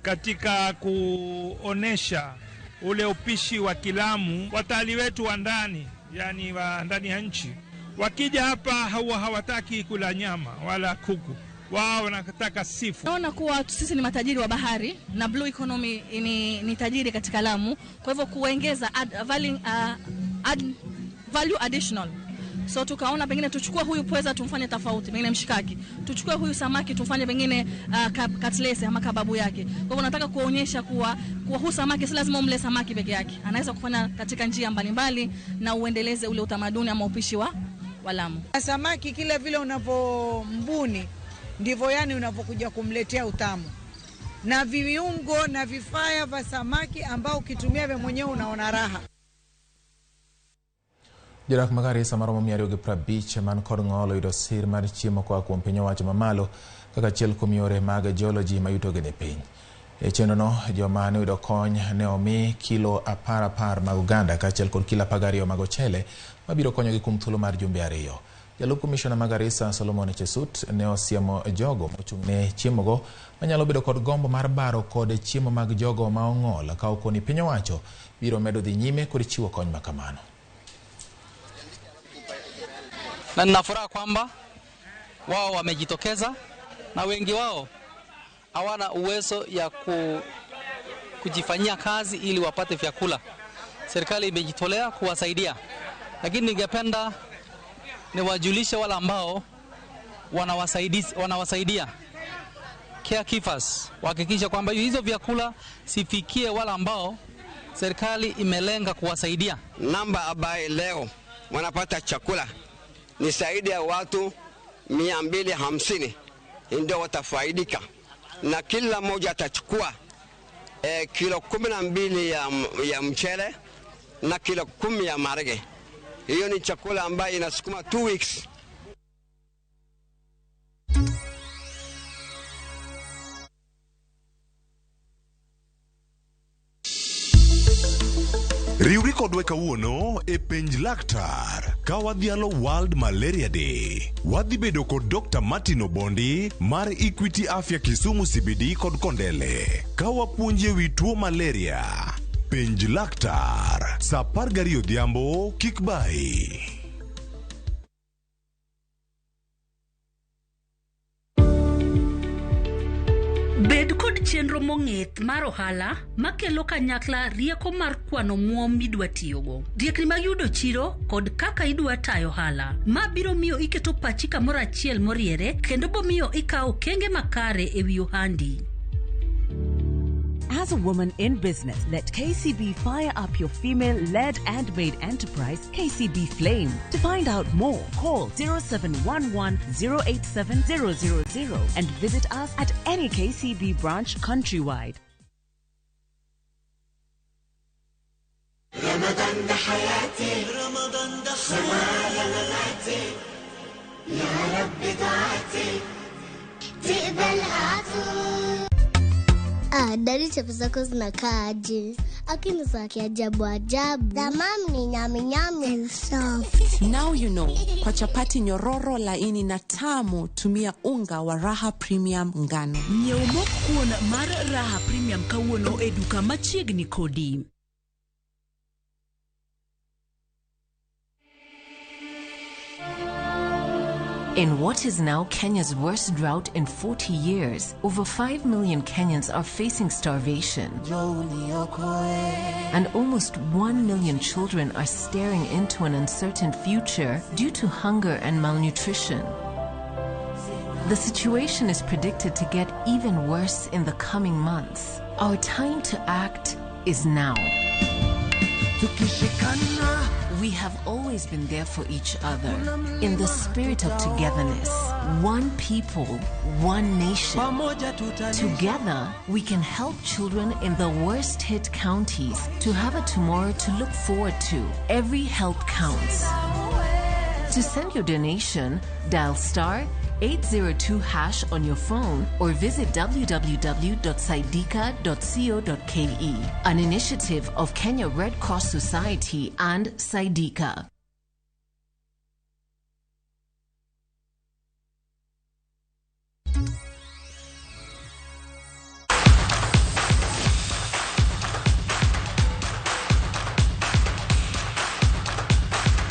katika kuonesha ule upishi wa Kilamu, watalii wetu wa ndani, yani wa ndani ya nchi, wakija hapa hawataki kula nyama wala kuku, wao wanataka seafood. Naona kuwa sisi ni matajiri wa bahari na blue economy ni tajiri katika Lamu, kwa hivyo kuongeza value additional. So tukaona pengine tuchukue huyu pweza tumfanye tofauti, pengine mshikaki. Tuchukue huyu samaki tumfanye pengine katlese ama kababu yake. Kwa hivyo nataka kuonyesha kuwa huyu samaki si lazima umle samaki peke yake. Anaweza kufanya katika njia mbalimbali na uendeleze ule utamaduni ama upishi wa Lamu. Samaki kile vile unavombuni ndivyo yani unavokuja kumletea utamu. Na viungo na vifaya vya samaki ambao ukitumia wewe mwenyewe unaona raha. Jodak magari samaromo 250 man kod ng'olo yudo sir mar chiemo koa kuom piny owacho mamalo kaka achiel kuom yore mag geology mayutogi ne piny. E chenrono joma ne yudo kony ne omi kilo 10 mag oganda kaachiel kod kilo 12 mag ochele mabiro konyogi kuom thuolo mar jumbe 2. Jalup komishona mag Garissa Solomon Chesut ne osiemo jogo mochung'ne chiemogo manyalo bedo kod gombo mar baro kod chiemo mag jogo ma ong'ol ka okoni piny owacho biro medo dhi nyime kod chiwo kony makamano. Na ninafuraha kwamba wao wamejitokeza na wengi wao hawana uwezo ya kujifanyia kazi ili wapate vyakula. Serikali imejitolea kuwasaidia. Lakini ningependa niwajulishe wale ambao wanawasaidia caregivers, wahakikisha kwamba hizo vyakula sifikie wale ambao serikali imelenga kuwasaidia. Namba ambayo leo wanapata chakula ni zaidi ya watu 250 ndio watafaidika, na kila mmoja atachukua kilo 12 ya mchele na kilo 10 ya marage. Hiyo ni chakula ambayo inasukuma 2 weeks. Riwri kodwa kawuono e penj laktar ka wadhialo World Malaria Day. Wadhi bedo kod Dr. Martin Obondi mar Equity Afya Kisumu CBD kod Kondele ka wapuonje wi tuo malaria. Penj laktar sa 12 odhiambo kik bai. Bed kod chenro mong'ith mar ohala makelo kanyakla rieko mar kwano muom midwa tiyogo, diekni mag yudo chiro kod kaka idwa tayo ohala. Ma biro miyo iketo pachi kamoro achiel moriere kendo bomiyo ikawo kenge makare ewi ohandi. As a woman in business, let KCB fire up your female-led and made enterprise, KCB Flame. To find out more, call 0711-087-000 and visit us at any KCB branch countrywide. رمضان ده حياتي رمضان ده سمايا مماتي يا رب دعاتي تقبلها عطول. Dari chapi zako zinakaa aje? Akini za kiajabu ajabu. Tamam ni nyami nyami and soft. Now you know. Kwa chapati nyororo laini na tamu, tumia unga wa Raha Premium ngano. Nyeumo kuona mara Raha Premium kawuono e duka machiegni kodi. In what is now Kenya's worst drought in 40 years, over 5 million Kenyans are facing starvation. And almost 1 million children are staring into an uncertain future due to hunger and malnutrition. The situation is predicted to get even worse in the coming months. Our time to act is now. We have always been there for each other in the spirit of togetherness. One people, one nation. Together, we can help children in the worst hit counties to have a tomorrow to look forward to. Every help counts. To send your donation, dial *802# on your phone or visit www.saidika.co.ke, an initiative of Kenya Red Cross Society and Saidika.